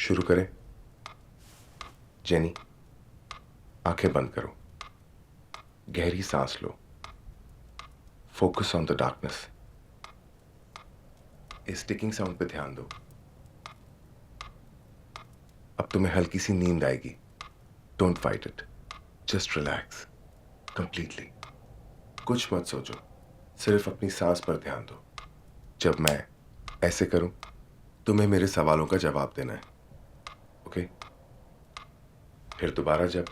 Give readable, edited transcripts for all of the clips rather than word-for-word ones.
शुरू करें? जेनी, आंखें बंद करो, गहरी सांस लो, फोकस ऑन द डार्कनेस। इस टिकिंग साउंड पे ध्यान दो। अब तुम्हें हल्की सी नींद आएगी। Don't fight it, just relax completely. कुछ मत सोचो, सिर्फ अपनी सांस पर ध्यान दो। जब मैं ऐसे करूं, तुम्हें मेरे सवालों का जवाब देना है, ओके? फिर दोबारा जब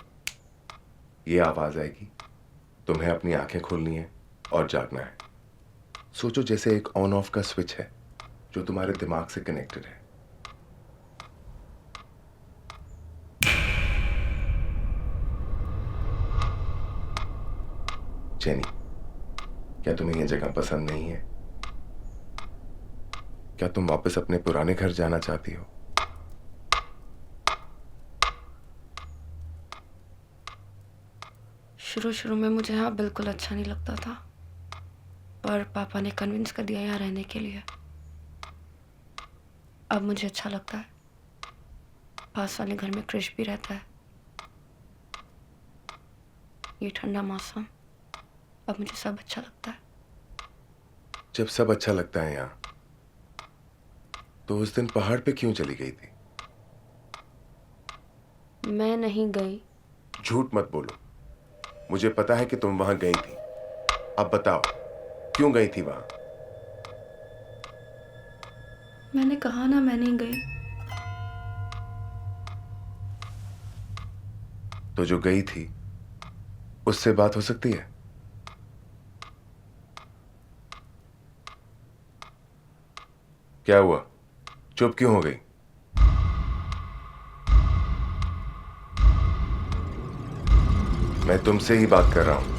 ये आवाज आएगी, तुम्हें अपनी आंखें खोलनी है और जागना है। सोचो जैसे एक ऑन ऑफ का स्विच है जो तुम्हारे दिमाग से कनेक्टेड है। जेनी, क्या तुम्हें यह जगह पसंद नहीं है? क्या तुम वापस अपने पुराने घर जाना चाहती हो? शुरू में मुझे यहाँ बिल्कुल अच्छा नहीं लगता था, पर पापा ने कन्विंस कर दिया यहाँ रहने के लिए। अब मुझे अच्छा लगता है। पास वाले घर में क्रिश भी रहता है। ये ठंडा मौसम, अब मुझे सब अच्छा लगता है। जब सब अच्छा लगता है यहाँ, तो उस दिन पहाड़ पे क्यों चली गई थी? मैं नहीं गई। झूठ मत बोलो, मुझे पता है कि तुम वहां गई थी। अब बताओ, क्यों गई थी वहां? मैंने कहा ना, मैं नहीं गई। तो जो गई थी उससे बात हो सकती है? क्या हुआ, चुप क्यों हो गई? मैं तुमसे ही बात कर रहा हूं।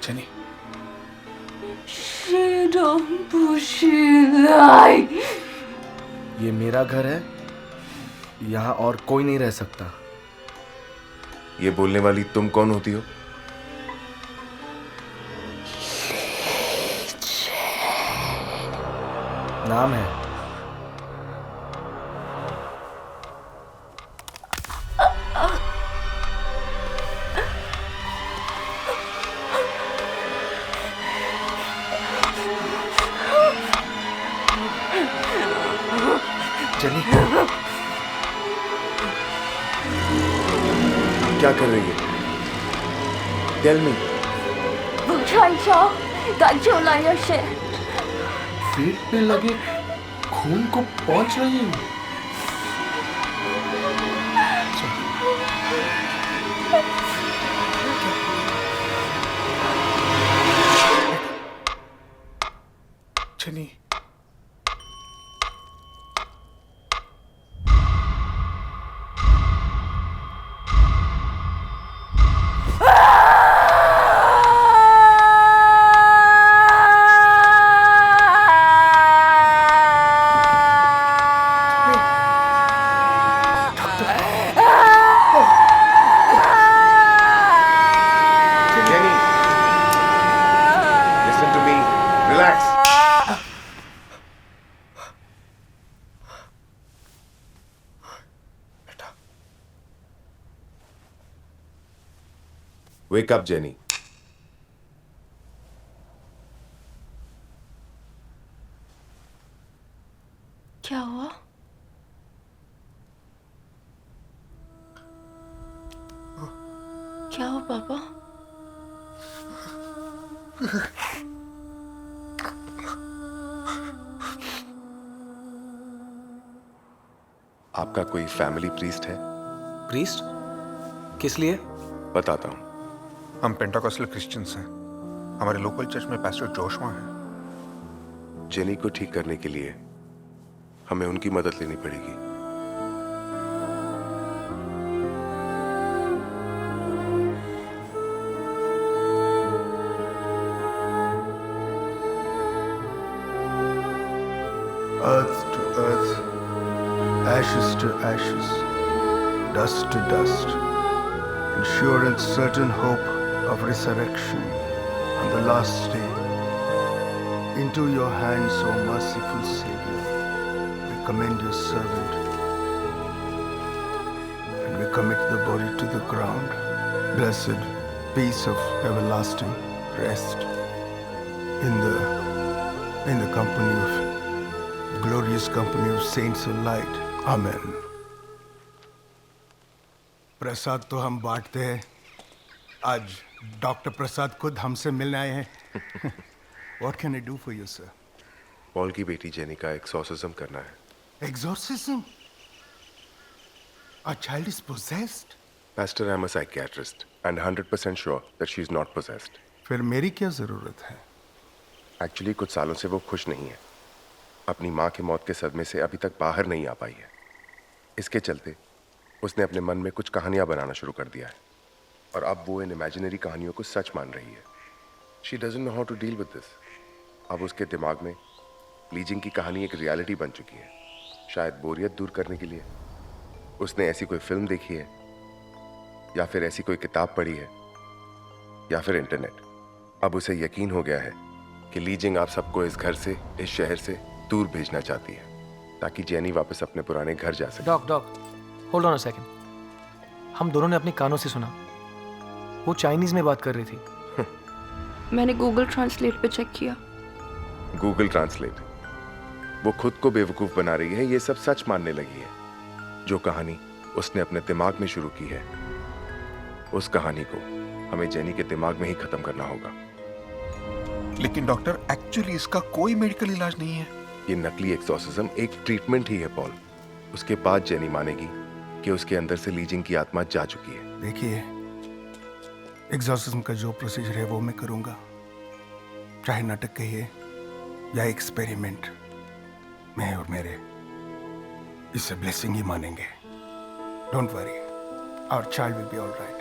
जेनी, ये मेरा घर है, यहाँ और कोई नहीं रह सकता। ये बोलने वाली तुम कौन होती हो? नाम है। जेनी, क्या कर रही है? Tell me. पेट पे लगे खून को पहुंच रही है। Jenny, Wake up, Jenny. क्या हुआ? क्या हुआ पापा? आपका कोई फैमिली प्रीस्ट है? प्रीस्ट? किस लिए? बताता हूं। हम पेंटाकोस्टल क्रिश्चियंस हैं। हमारे लोकल चर्च में पास्टर जोशुआ हैं। जेनी को ठीक करने के लिए हमें उनकी मदद लेनी पड़ेगी। Earth to earth, ashes to ashes. dust to dust, in sure and certain hope of resurrection on the last day. Into your hands, O merciful Savior, we commend your servant, and we commit the body to the ground. Blessed peace of everlasting rest in the company of glorious company of saints of light. Amen. प्रसाद तो हम बांटते हैं. आज doctor प्रसाद खुद हमसे मिलने आए हैं. What can I do for you, sir? Paul की बेटी जेनी का एक्सॉर्सिज्म करना है. Exorcism? Our child is possessed? Pastor, I'm a psychiatrist and 100% sure that she's not possessed. फिर मेरी क्या जरूरत है? एक्चुअली कुछ सालों से वो खुश नहीं है. अपनी माँ की मौत के सदमे से अभी तक बाहर नहीं आ पाई है. इसके चलते उसने अपने मन में कुछ कहानियां बनाना शुरू कर दिया है और अब वो इन इमेजिनरी कहानियों को सच मान रही है. She doesn't know how to deal with this. अब उसके दिमाग में लीजिंग की कहानी एक रियलिटी बन चुकी है. शायद बोरियत दूर करने के लिए उसने ऐसी कोई फिल्म देखी है या फिर ऐसी कोई किताब पढ़ी है या फिर इंटरनेट. अब उसे यकीन हो गया है कि लीजिंग आप सबको इस घर से, इस शहर से दूर भेजना चाहती है ताकि जेनी वापस अपने पुराने घर जा सके. Doc hold on a second. हम दोनों ने अपने कानों से सुना. वो चाइनीज में बात कर रही थी. मैंने गूगल ट्रांसलेट पे चेक किया. Google translate? वो खुद को बेवकूफ बना रही है. ये सब सच मानने लगी है. जो कहानी उसने अपने दिमाग में शुरू की है उस कहानी को हमें जेनी के दिमाग में ही खत्म करना होगा. लेकिन डॉक्टर, एक्चुअली इसका कोई मेडिकल इलाज नहीं है. ये नकली एक्सॉर्सिज्म एक ट्रीटमेंट ही है पॉल. उसके बाद जेनी मानेगी कि उसके अंदर से लीजिंग की आत्मा जा चुकी है. देखिए, एग्जॉर्सिज्म का जो प्रोसीजर है वो मैं करूंगा. चाहे नाटक कहिए या एक्सपेरिमेंट, मैं और मेरे इसे ब्लेसिंग ही मानेंगे. Don't worry, our child will be all right.